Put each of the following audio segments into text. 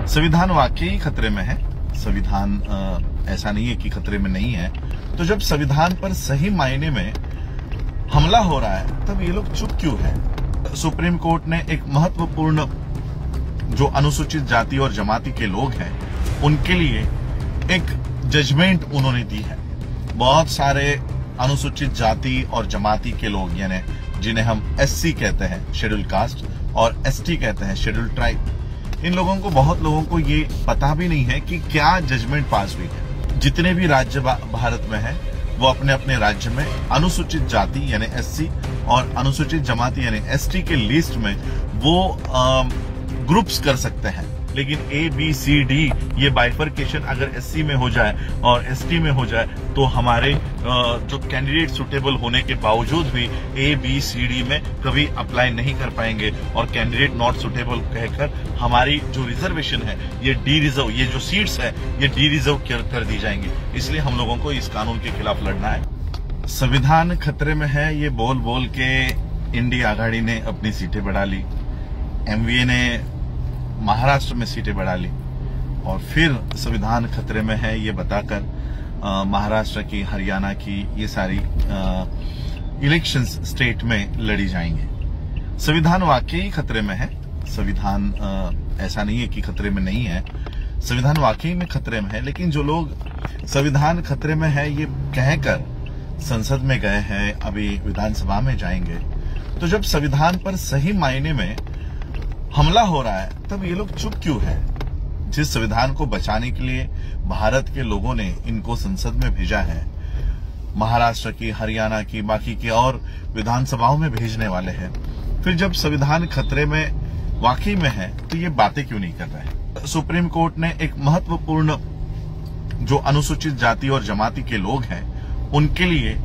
संविधान वाकई खतरे में है। संविधान ऐसा नहीं है कि खतरे में नहीं है। तो जब संविधान पर सही मायने में हमला हो रहा है तब ये लोग चुप क्यों है? सुप्रीम कोर्ट ने एक महत्वपूर्ण जो अनुसूचित जाति और जमाती के लोग हैं उनके लिए एक जजमेंट उन्होंने दी है। बहुत सारे अनुसूचित जाति और जमाती के लोग यानी जिन्हें हम एससी कहते हैं शेड्यूल कास्ट और एसटी कहते हैं शेड्यूल ट्राइब, इन लोगों को बहुत लोगों को ये पता भी नहीं है कि क्या जजमेंट पास हुई है। जितने भी राज्य भारत में हैं वो अपने अपने राज्य में अनुसूचित जाति यानी एससी और अनुसूचित जमाती यानी एसटी के लिस्ट में वो ग्रुप्स कर सकते हैं। लेकिन ए बी सी डी ये बाइफर्केशन अगर एससी में हो जाए और एसटी में हो जाए तो हमारे जो कैंडिडेट सुटेबल होने के बावजूद भी ए बी सी डी में कभी अप्लाई नहीं कर पाएंगे और कैंडिडेट नॉट सुटेबल कहकर हमारी जो रिजर्वेशन है ये डी रिजर्व, ये जो सीट्स है ये डी रिजर्व कर दी जाएंगी। इसलिए हम लोगों को इस कानून के खिलाफ लड़ना है। संविधान खतरे में है ये बोल बोल के इंडिया आघाड़ी ने अपनी सीटें बढ़ा ली, एमवीए ने महाराष्ट्र में सीटें बढ़ा ली और फिर संविधान खतरे में है ये बताकर महाराष्ट्र की, हरियाणा की ये सारी इलेक्शंस स्टेट में लड़ी जाएंगे। संविधान वाकई खतरे में है। संविधान ऐसा नहीं है कि खतरे में नहीं है। संविधान वाकई में खतरे में है। लेकिन जो लोग संविधान खतरे में है ये कहकर संसद में गए हैं, अभी विधानसभा में जाएंगे, तो जब संविधान पर सही मायने में हमला हो रहा है तब ये लोग चुप क्यों है? जिस संविधान को बचाने के लिए भारत के लोगों ने इनको संसद में भेजा है, महाराष्ट्र की, हरियाणा की, बाकी की और विधानसभाओं में भेजने वाले हैं, फिर जब संविधान खतरे में वाकई में है तो ये बातें क्यों नहीं कर रहे? सुप्रीम कोर्ट ने एक महत्वपूर्ण जो अनुसूचित जाति और जमाती के लोग हैं उनके लिए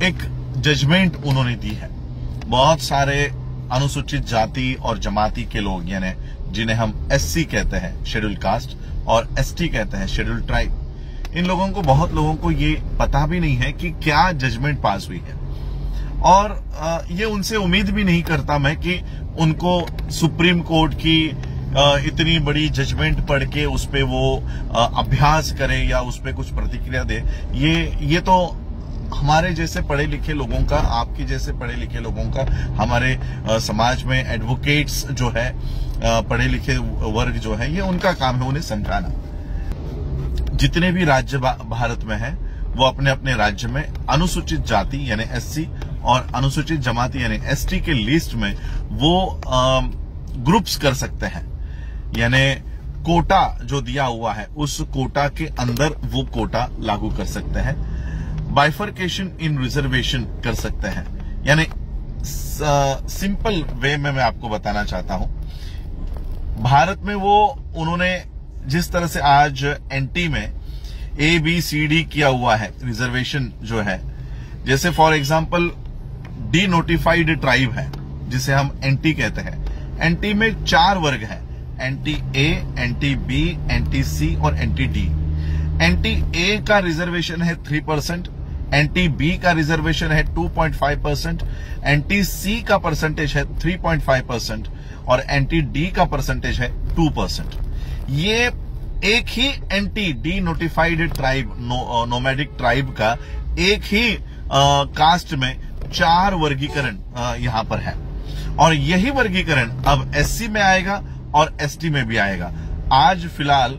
एक जजमेंट उन्होंने दी है। बहुत सारे अनुसूचित जाति और जमाती के लोग यानी जिन्हें हम एससी कहते हैं शेड्यूल कास्ट और एसटी कहते हैं शेड्यूल ट्राइब, इन लोगों को बहुत लोगों को ये पता भी नहीं है कि क्या जजमेंट पास हुई है। और ये उनसे उम्मीद भी नहीं करता मैं कि उनको सुप्रीम कोर्ट की इतनी बड़ी जजमेंट पढ़ के उस पे वो अभ्यास करे या उस पे कुछ प्रतिक्रिया दे। ये तो हमारे जैसे पढ़े लिखे लोगों का, आपके जैसे पढ़े लिखे लोगों का, हमारे समाज में एडवोकेट्स जो है, पढ़े लिखे वर्ग जो है, ये उनका काम है उन्हें समझाना। जितने भी राज्य भारत में हैं वो अपने अपने राज्य में अनुसूचित जाति यानी एससी और अनुसूचित जमाती यानी एसटी के लिस्ट में वो ग्रुप्स कर सकते हैं। यानी कोटा जो दिया हुआ है उस कोटा के अंदर वो कोटा लागू कर सकते हैं। बाइफर्केशन इन रिजर्वेशन कर सकते हैं। यानी सिंपल वे में मैं आपको बताना चाहता हूं, भारत में वो उन्होंने जिस तरह से आज एनटी में ए बी सी डी किया हुआ है रिजर्वेशन जो है, जैसे for example D notified tribe है जिसे हम एनटी कहते हैं। एनटी में 4 वर्ग हैं, एनटी ए, एनटी बी, एनटी सी और एनटी डी। एनटी ए का रिजर्वेशन है 3%, एनटी बी का रिजर्वेशन है 2.5%, एनटी सी का परसेंटेज है 3.5% और एनटी डी का परसेंटेज है 2%। ये एक ही NT D notified tribe, nomadic tribe का एक ही कास्ट में 4 वर्गीकरण यहां पर है और यही वर्गीकरण अब एससी में आएगा और एसटी में भी आएगा। आज फिलहाल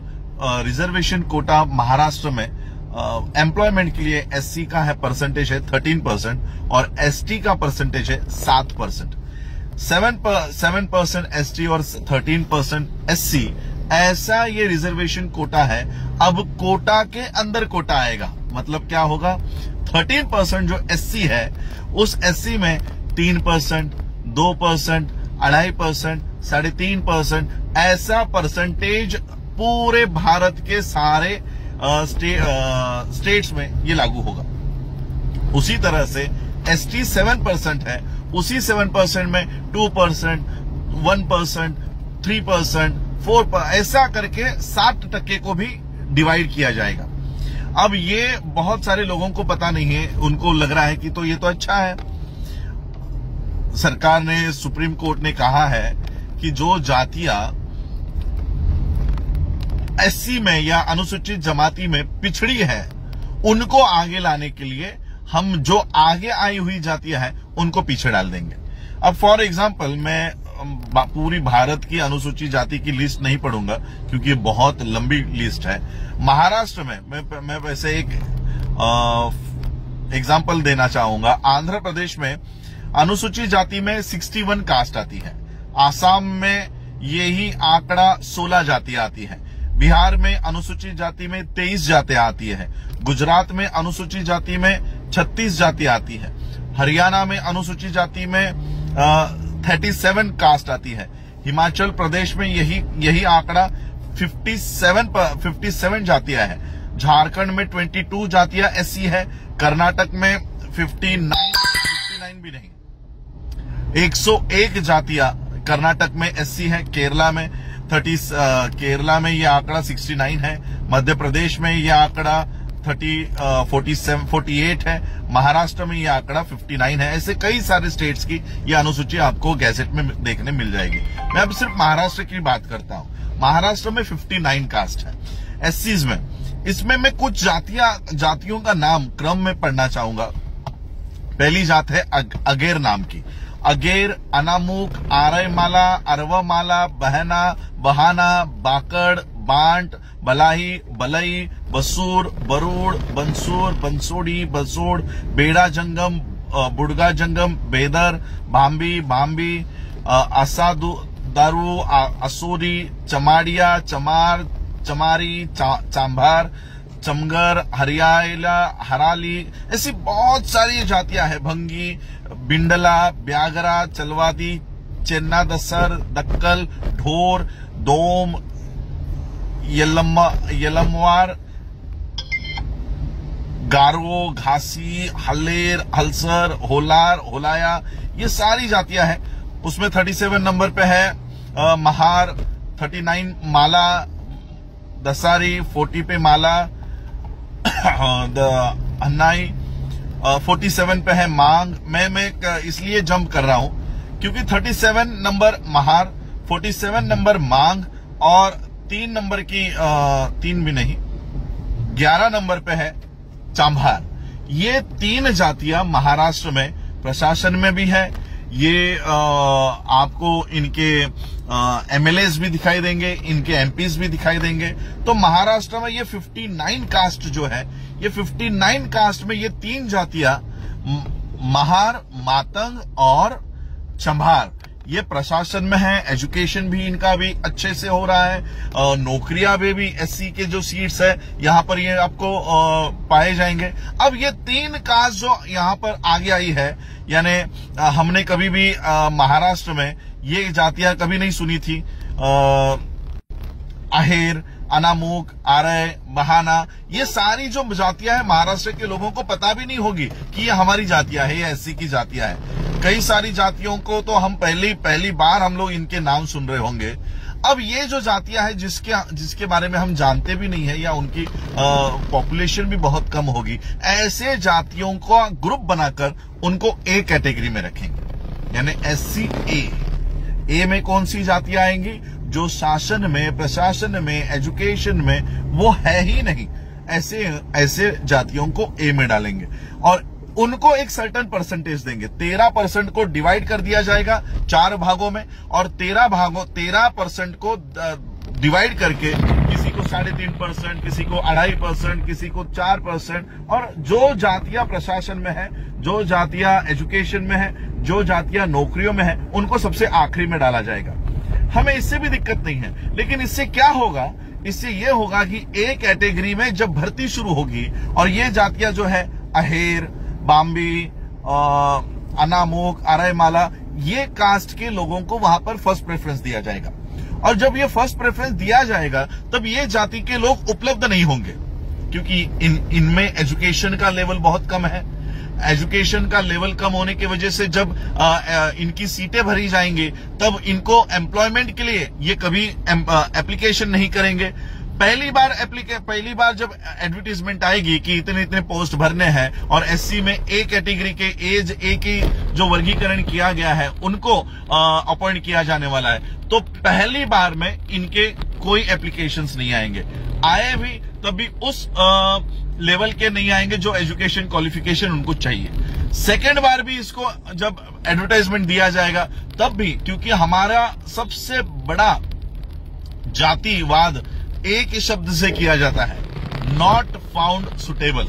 रिजर्वेशन कोटा महाराष्ट्र में एम्प्लॉयमेंट के लिए एससी का है परसेंटेज है 13% और एसटी का परसेंटेज है 7%। 7% एसटी और 13% एससी, ऐसा ये रिजर्वेशन कोटा है। अब कोटा के अंदर कोटा आएगा, मतलब क्या होगा, 13% जो एससी है उस एससी में 3%, 2%, 2.5%, 3.5% ऐसा परसेंटेज पूरे भारत के सारे स्टेट्स में ये लागू होगा। उसी तरह से एसटी 7% है, उसी 7% में 2%, 1%, 3%, 4%, ऐसा करके 60% को भी डिवाइड किया जाएगा। अब ये बहुत सारे लोगों को पता नहीं है, उनको लग रहा है कि तो ये तो अच्छा है। सरकार ने, सुप्रीम कोर्ट ने कहा है कि जो जातियां एससी में या अनुसूचित जमाती में पिछड़ी है, उनको आगे लाने के लिए हम जो आगे आई हुई जातियां हैं उनको पीछे डाल देंगे। अब फॉर एग्जांपल मैं पूरी भारत की अनुसूचित जाति की लिस्ट नहीं पढ़ूंगा क्योंकि ये बहुत लंबी लिस्ट है। महाराष्ट्र में मैं वैसे एक एग्जांपल देना चाहूंगा। आंध्र प्रदेश में अनुसूचित जाति में 61 कास्ट आती है। आसाम में यही आंकड़ा 16 जातियां आती है। बिहार में अनुसूचित जाति में 23 जातियां आती है। गुजरात में अनुसूचित जाति में 36 जातियां आती है। हरियाणा में अनुसूचित जाति में 37 कास्ट आती है। हिमाचल प्रदेश में यही आंकड़ा 57 जातियां है। झारखंड में 22 जातियां एससी है। कर्नाटक में 59 भी नहीं, 101 जातियां कर्नाटक में एससी है। केरला में केरला में यह आंकड़ा 69 है। मध्य प्रदेश में यह आंकड़ा 48 है। महाराष्ट्र में यह आंकड़ा 59 है। ऐसे कई सारे स्टेट्स की यह अनुसूची आपको गैजेट में देखने मिल जाएगी। मैं अब सिर्फ महाराष्ट्र की बात करता हूं। महाराष्ट्र में 59 कास्ट है एससीज में। इसमें मैं कुछ जातियों का नाम क्रम में पढ़ना चाहूंगा। पहली जात है अगेर नाम की। अगेर, अनामुक, आरयमाला, अरवमाला, बहना, बहाना, बाकड़, बांट, बलाही, बलई, बसूर, बरूड़, बंसूर, बंसोड़ी, बसोड़, बेड़ा जंगम, बुड़गा जंगम, बेदर, बाम्बी, दारू, असोरी, चमाड़िया, चमारी, चांभार, चमगर, हराली, ऐसी बहुत सारी जातियां हैं। भंगी, बिंडला, ब्यागरा, चलवादी, चेन्ना दसर, दक्कल, ढोर, दोम, यलमवार, गारो, घासी, हलेर, हलसर, होलार, होलाया, ये सारी जातियां हैं। उसमें 37 नंबर पे है महार, 39 माला, दसारी, 40 पे माला, अन्नाई, 47 पे है मांग। मैं इसलिए जंप कर रहा हूं क्योंकि 37 नंबर महार, 47 नंबर मांग और 3 नंबर की 3 भी नहीं, 11 नंबर पे है चांभार। ये 3 जातियां महाराष्ट्र में प्रशासन में भी है। ये आपको इनके एमएलएस भी दिखाई देंगे, इनके एमपीज भी दिखाई देंगे। तो महाराष्ट्र में ये 59 कास्ट जो है, ये 59 कास्ट में ये 3 जातियां महार, मातंग और चंभार, ये प्रशासन में है। एजुकेशन भी इनका भी अच्छे से हो रहा है। नौकरियां में भी एससी के जो सीट्स है यहां पर ये आपको पाए जाएंगे। अब ये 3 कास्ट जो यहां पर आगे आई है, यानी हमने कभी भी महाराष्ट्र में ये जातियां कभी नहीं सुनी थी। अहेर, अनामुक, आरय, बहाना, ये सारी जो जातियां हैं महाराष्ट्र के लोगों को पता भी नहीं होगी कि ये हमारी जातियां है, ये एससी की जातियां हैं। कई सारी जातियों को तो हम पहली बार हम लोग इनके नाम सुन रहे होंगे। अब ये जो जातियां हैं जिसके बारे में हम जानते भी नहीं है या उनकी पॉपुलेशन भी बहुत कम होगी, ऐसे जातियों को ग्रुप बनाकर उनको ए कैटेगरी में रखेंगे, यानी एससी ए में कौन सी जातियां आएंगी? जो शासन में, प्रशासन में, एजुकेशन में वो है ही नहीं, ऐसे जातियों को ए में डालेंगे और उनको एक सर्टेन परसेंटेज देंगे। 13% को डिवाइड कर दिया जाएगा 4 भागों में और 13% को डिवाइड करके किसी को 3.5%, किसी को 2.5%, किसी को 4%, और जो जातियां प्रशासन में है, जो जातियां एजुकेशन में है, जो जातियां नौकरियों में है, उनको सबसे आखिरी में डाला जाएगा। हमें इससे भी दिक्कत नहीं है, लेकिन इससे क्या होगा? इससे ये होगा कि ए कैटेगरी में जब भर्ती शुरू होगी और ये जातियां जो है अहेर, बाम्बी, अनामुक, आरयमाला, ये कास्ट के लोगों को वहां पर फर्स्ट प्रेफरेंस दिया जाएगा। और जब ये फर्स्ट प्रेफरेंस दिया जाएगा तब ये जाति के लोग उपलब्ध नहीं होंगे, क्योंकि इनमें एजुकेशन का लेवल बहुत कम है। एजुकेशन का लेवल कम होने की वजह से जब इनकी सीटें भरी जाएंगी तब इनको एम्प्लॉयमेंट के लिए ये कभी एप्लीकेशन नहीं करेंगे। पहली बार जब एडवर्टीजमेंट आएगी कि इतने इतने पोस्ट भरने हैं और एससी में ए कैटेगरी के एज ए की जो वर्गीकरण किया गया है उनको अपॉइंट किया जाने वाला है, तो पहली बार में इनके कोई एप्लीकेशंस नहीं आएंगे। आए भी तब भी उस लेवल के नहीं आएंगे जो एजुकेशन क्वालिफिकेशन उनको चाहिए। सेकेंड बार भी इसको जब एडवर्टाइजमेंट दिया जाएगा तब भी, क्योंकि हमारा सबसे बड़ा जातिवाद एक ही शब्द से किया जाता है, नॉट फाउंड सुटेबल।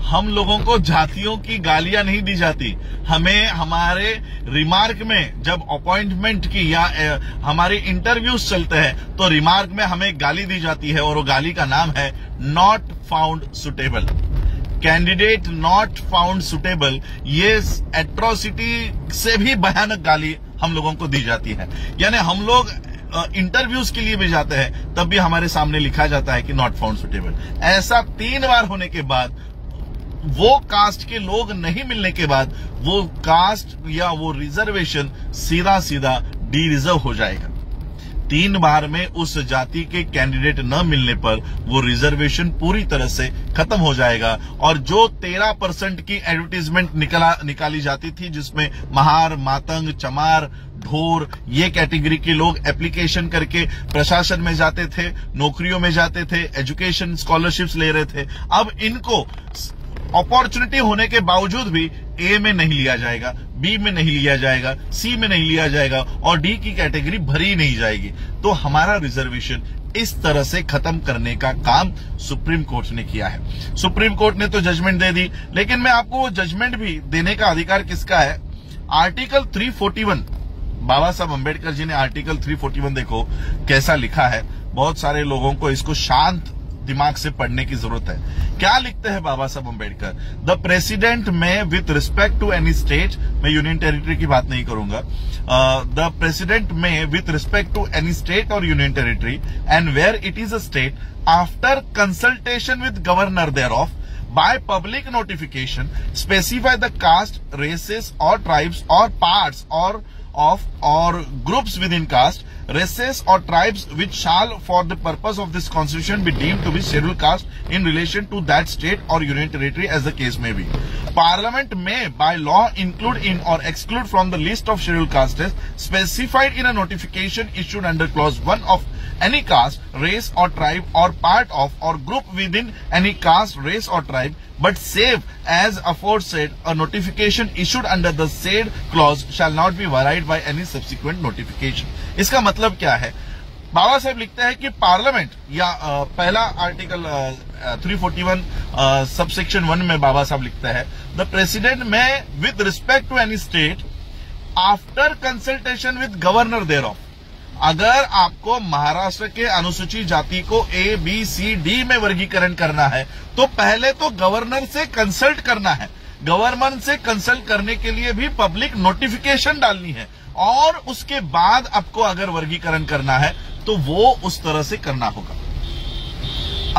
हम लोगों को जातियों की गालियां नहीं दी जाती, हमें हमारे रिमार्क में जब अपॉइंटमेंट की या हमारे इंटरव्यूज चलते हैं तो रिमार्क में हमें गाली दी जाती है और वो गाली का नाम है not found suitable. Candidate not found suitable, ये एट्रोसिटी से भी भयानक गाली हम लोगों को दी जाती है। यानी हम लोग इंटरव्यूज के लिए भी जाते हैं तब भी हमारे सामने लिखा जाता है कि नॉट फाउंड सुटेबल। ऐसा 3 बार होने के बाद, वो कास्ट के लोग नहीं मिलने के बाद, वो कास्ट या वो रिजर्वेशन सीधा सीधा डी रिजर्व हो जाएगा। 3 बार में उस जाति के कैंडिडेट न मिलने पर वो रिजर्वेशन पूरी तरह से खत्म हो जाएगा। और जो 13% की एडवर्टीजमेंट निकाली जाती थी, जिसमें महार, मातंग, चमार, ढोर, ये कैटेगरी के लोग एप्लीकेशन करके प्रशासन में जाते थे, नौकरियों में जाते थे, एजुकेशन स्कॉलरशिप्स ले रहे थे, अब इनको अपॉर्चुनिटी होने के बावजूद भी ए में नहीं लिया जाएगा, बी में नहीं लिया जाएगा, सी में नहीं लिया जाएगा और डी की कैटेगरी भरी नहीं जाएगी। तो हमारा रिजर्वेशन इस तरह से खत्म करने का काम सुप्रीम कोर्ट ने किया है। सुप्रीम कोर्ट ने तो जजमेंट दे दी, लेकिन मैं आपको वो जजमेंट भी देने का अधिकार किसका है? आर्टिकल 341, बाबा साहब अम्बेडकर जी ने आर्टिकल 341 देखो कैसा लिखा है। बहुत सारे लोगों को इसको शांत दिमाग से पढ़ने की जरूरत है। क्या लिखते हैं Baba Saheb Ambedkar? The president may with respect to any state, मैं यूनियन टेरिटरी की बात नहीं करूंगा, the president may with respect to any state और union territory and where it is a state after consultation with governor there of by public notification specify the caste, races or tribes or parts or groups within caste, races or tribes which shall for the purpose of this constitution be deemed to be scheduled caste in relation to that state or union territory as the case may be. Parliament may by law include in or exclude from the list of scheduled castes specified in a notification issued under clause 1 of any caste, race or tribe or part of or group within any caste, race or tribe, but save as aforesaid a notification issued under the said clause shall not be varied by any subsequent notification. इसका मतलब क्या है? बाबा साहब लिखते हैं कि parliament या पहला article 341 subsection 1 में बाबा साहब लिखते हैं द प्रेसिडेंट में with respect to any state after consultation with governor there of. अगर आपको महाराष्ट्र के अनुसूचित जाति को ए, बी, सी, डी में वर्गीकरण करना है तो पहले तो गवर्नर से कंसल्ट करना है। गवर्नर से कंसल्ट करने के लिए भी पब्लिक नोटिफिकेशन डालनी है और उसके बाद आपको अगर वर्गीकरण करना है तो वो उस तरह से करना होगा।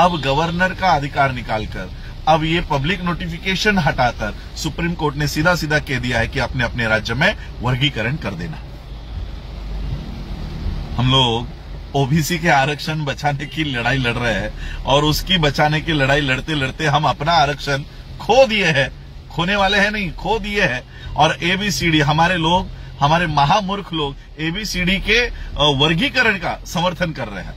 अब गवर्नर का अधिकार निकालकर, अब ये पब्लिक नोटिफिकेशन हटाकर सुप्रीम कोर्ट ने सीधा सीधा कह दिया है कि अपने अपने राज्य में वर्गीकरण कर देना। हम लोग ओबीसी के आरक्षण बचाने की लड़ाई लड़ रहे हैं और उसकी बचाने की लड़ाई लड़ते लड़ते हम अपना आरक्षण खो दिए हैं, खोने वाले हैं नहीं, खो दिए हैं। और एबीसीडी हमारे लोग, हमारे महामूर्ख लोग एबीसीडी के वर्गीकरण का समर्थन कर रहे हैं।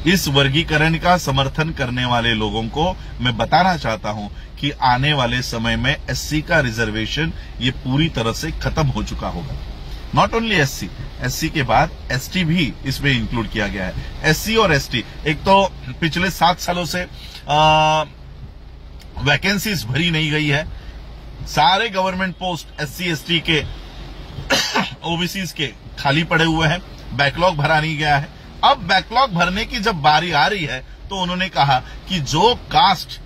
इस वर्गीकरण का समर्थन करने वाले लोगों को मैं बताना चाहता हूं कि आने वाले समय में एससी का रिजर्वेशन ये पूरी तरह से खत्म हो चुका होगा। नॉट ओनली एससी के बाद एसटी भी इसमें इंक्लूड किया गया है। एससी और एसटी, एक तो पिछले 7 सालों से वैकेंसीज भरी नहीं गई है, सारे गवर्नमेंट पोस्ट एससी एसटी के ओबीसीज के खाली पड़े हुए हैं, बैकलॉग भरा नहीं गया है। अब बैकलॉग भरने की जब बारी आ रही है तो उन्होंने कहा कि जो कास्ट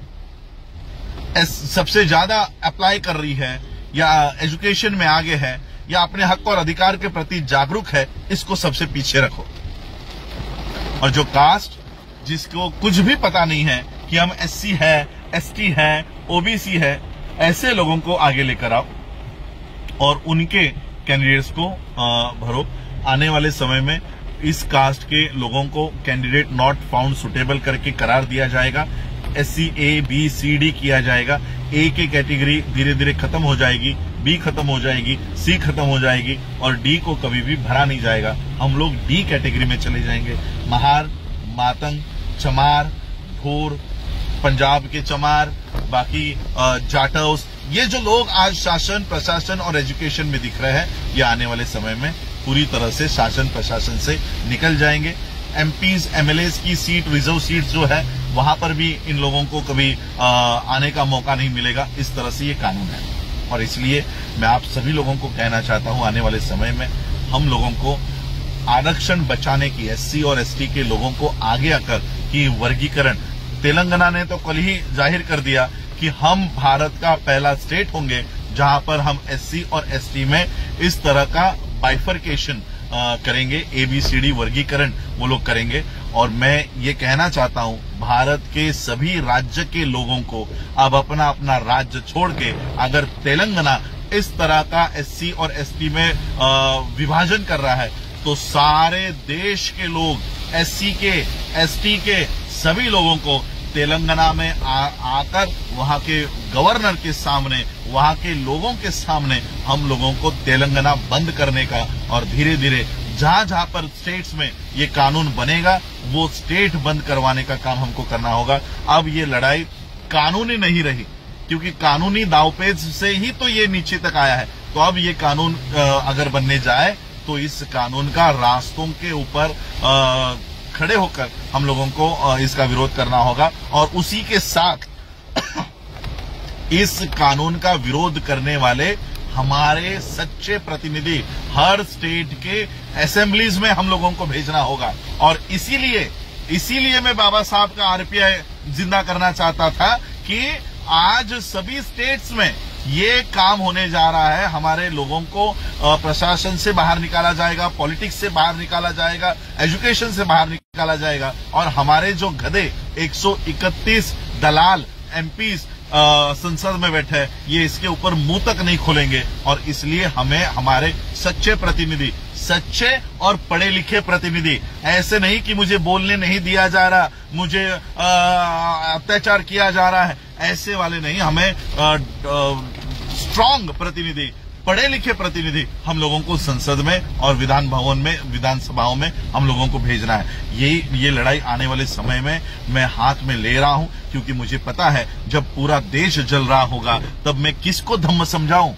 सबसे ज्यादा अप्लाई कर रही है या एजुकेशन में आगे है या अपने हक और अधिकार के प्रति जागरूक है, इसको सबसे पीछे रखो। और जो कास्ट जिसको कुछ भी पता नहीं है कि हम एससी है, एसटी है, ओबीसी है, ऐसे लोगों को आगे लेकर आओ और उनके कैंडिडेट्स को भरो। आने वाले समय में इस कास्ट के लोगों को कैंडिडेट नॉट फाउंड सुटेबल करके करार दिया जाएगा। SC A B C D किया जाएगा। A की कैटेगरी धीरे धीरे खत्म हो जाएगी, B खत्म हो जाएगी, C खत्म हो जाएगी और D को कभी भी भरा नहीं जाएगा। हम लोग D कैटेगरी में चले जाएंगे। महार, मातंग, चमार, भोर, पंजाब के चमार, बाकी जाटौस, ये जो लोग आज शासन, प्रशासन और एजुकेशन में दिख रहे हैं, ये आने वाले समय में पूरी तरह से शासन प्रशासन से निकल जाएंगे। MPs, MLAs की सीट, रिजर्व सीट जो है, वहां पर भी इन लोगों को कभी आने का मौका नहीं मिलेगा। इस तरह से ये कानून है और इसलिए मैं आप सभी लोगों को कहना चाहता हूं, आने वाले समय में हम लोगों को आरक्षण बचाने की, SC और ST के लोगों को आगे आकर की वर्गीकरण, तेलंगाना ने तो कल ही जाहिर कर दिया कि हम भारत का पहला स्टेट होंगे जहां पर हम SC और ST में इस तरह का बाइफरकेशन करेंगे, ABCD वर्गीकरण वो लोग करेंगे। और मैं ये कहना चाहता हूं, भारत के सभी राज्य के लोगों को अब अपना अपना राज्य छोड़ के अगर तेलंगाना इस तरह का SC और ST में विभाजन कर रहा है तो सारे देश के लोग, SC के, ST के सभी लोगों को तेलंगाना में आकर वहां के गवर्नर के सामने, वहां के लोगों के सामने हम लोगों को तेलंगाना बंद करने का और धीरे धीरे जहां जहां पर स्टेट्स में ये कानून बनेगा वो स्टेट बंद करवाने का काम हमको करना होगा। अब ये लड़ाई कानूनी नहीं रही, क्योंकि कानूनी दावपेच से ही तो ये नीचे तक आया है। तो अब ये कानून अगर बनने जाए तो इस कानून का रास्तों के ऊपर खड़े होकर हम लोगों को इसका विरोध करना होगा और उसी के साथ इस कानून का विरोध करने वाले हमारे सच्चे प्रतिनिधि हर स्टेट के असेंबलीज में हम लोगों को भेजना होगा। और इसीलिए मैं बाबा साहब का RPI जिंदा करना चाहता था कि आज सभी स्टेट्स में ये काम होने जा रहा है। हमारे लोगों को प्रशासन से बाहर निकाला जाएगा, पॉलिटिक्स से बाहर निकाला जाएगा, एजुकेशन से बाहर निकाला जाएगा और हमारे जो गधे 131 दलाल MPs संसद में बैठे हैं, ये इसके ऊपर मुंह तक नहीं खोलेंगे। और इसलिए हमें हमारे सच्चे प्रतिनिधि, सच्चे और पढ़े लिखे प्रतिनिधि, ऐसे नहीं कि मुझे बोलने नहीं दिया जा रहा, मुझे अत्याचार किया जा रहा है, ऐसे वाले नहीं, हमें स्ट्रांग प्रतिनिधि, पढ़े लिखे प्रतिनिधि हम लोगों को संसद में और विधान भवन में, विधानसभाओं में हम लोगों को भेजना है। ये लड़ाई आने वाले समय में मैं हाथ में ले रहा हूं, क्योंकि मुझे पता है जब पूरा देश जल रहा होगा तब मैं किसको धम्म समझाऊं।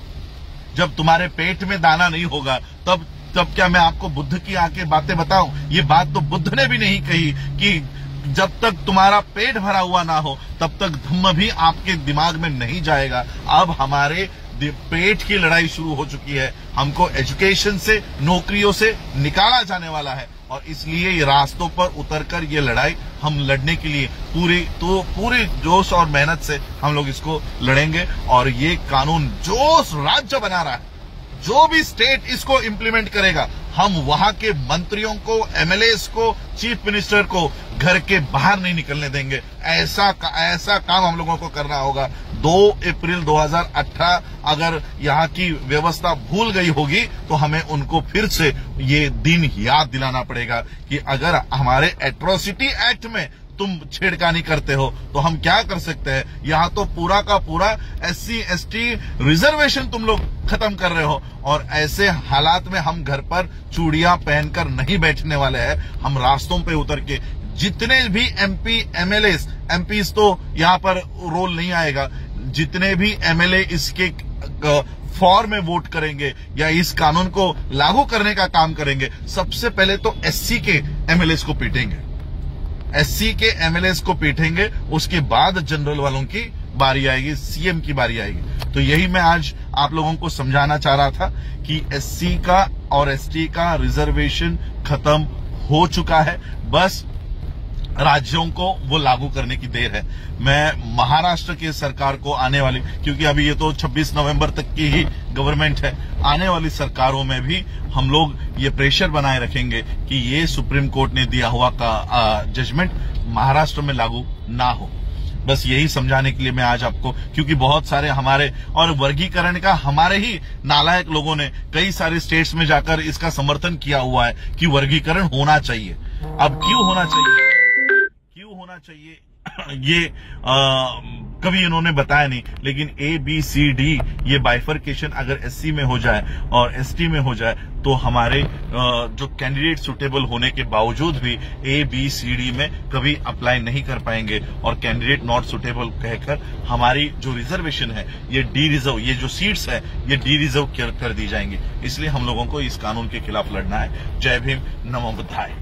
जब तुम्हारे पेट में दाना नहीं होगा तब क्या मैं आपको बुद्ध की आके बातें बताऊं? ये बात तो बुद्ध ने भी नहीं कही कि जब तक तुम्हारा पेट भरा हुआ ना हो तब तक धम्म भी आपके दिमाग में नहीं जाएगा। अब हमारे पेट की लड़ाई शुरू हो चुकी है, हमको एजुकेशन से, नौकरियों से निकाला जाने वाला है और इसलिए ये रास्तों पर उतरकर ये लड़ाई हम लड़ने के लिए पूरे जोश और मेहनत से हम लोग इसको लड़ेंगे। और ये कानून जो राज्य बना रहा है, जो भी स्टेट इसको इम्प्लीमेंट करेगा, हम वहां के मंत्रियों को, MLAs को, चीफ मिनिस्टर को घर के बाहर नहीं निकलने देंगे। ऐसा काम हम लोगों को करना होगा। 2 अप्रैल 2018 अगर यहाँ की व्यवस्था भूल गई होगी तो हमें उनको फिर से ये दिन याद दिलाना पड़ेगा कि अगर हमारे एट्रोसिटी एक्ट में तुम छेड़खानी करते हो तो हम क्या कर सकते हैं। यहाँ तो पूरा का पूरा SC ST रिजर्वेशन तुम लोग खत्म कर रहे हो और ऐसे हालात में हम घर पर चूड़ियां पहनकर नहीं बैठने वाले हैं। हम रास्तों पे उतर के जितने भी MP MLAs, MPs तो यहाँ पर रोल नहीं आएगा, जितने भी MLA इसके फॉर में वोट करेंगे या इस कानून को लागू करने का काम करेंगे, सबसे पहले तो SC के MLAs को पीटेंगे, SC के MLAs को पीटेंगे, उसके बाद जनरल वालों की बारी आएगी, CM की बारी आएगी। तो यही मैं आज आप लोगों को समझाना चाह रहा था कि SC का और ST का रिजर्वेशन खत्म हो चुका है, बस राज्यों को वो लागू करने की देर है। मैं महाराष्ट्र की सरकार को आने वाली, क्योंकि अभी ये तो 26 नवंबर तक की ही गवर्नमेंट है, आने वाली सरकारों में भी हम लोग ये प्रेशर बनाए रखेंगे कि ये सुप्रीम कोर्ट ने दिया हुआ का जजमेंट महाराष्ट्र में लागू ना हो। बस यही समझाने के लिए मैं आज आपको, क्योंकि बहुत सारे हमारे और वर्गीकरण का हमारे ही नालायक लोगों ने कई सारे स्टेट्स में जाकर इसका समर्थन किया हुआ है कि वर्गीकरण होना चाहिए। अब क्यों होना चाहिए ये कभी इन्होंने बताया नहीं, लेकिन ABCD ये बाइफर्केशन अगर SC में हो जाए और ST में हो जाए तो हमारे जो कैंडिडेट सुटेबल होने के बावजूद भी ABCD में कभी अप्लाई नहीं कर पाएंगे और कैंडिडेट नॉट सुटेबल कहकर हमारी जो रिजर्वेशन है ये डी रिजर्व, ये जो सीट्स है ये डी रिजर्व कर दी जाएंगी। इसलिए हम लोगों को इस कानून के खिलाफ लड़ना है। जय भीम, नमो बुद्धाय।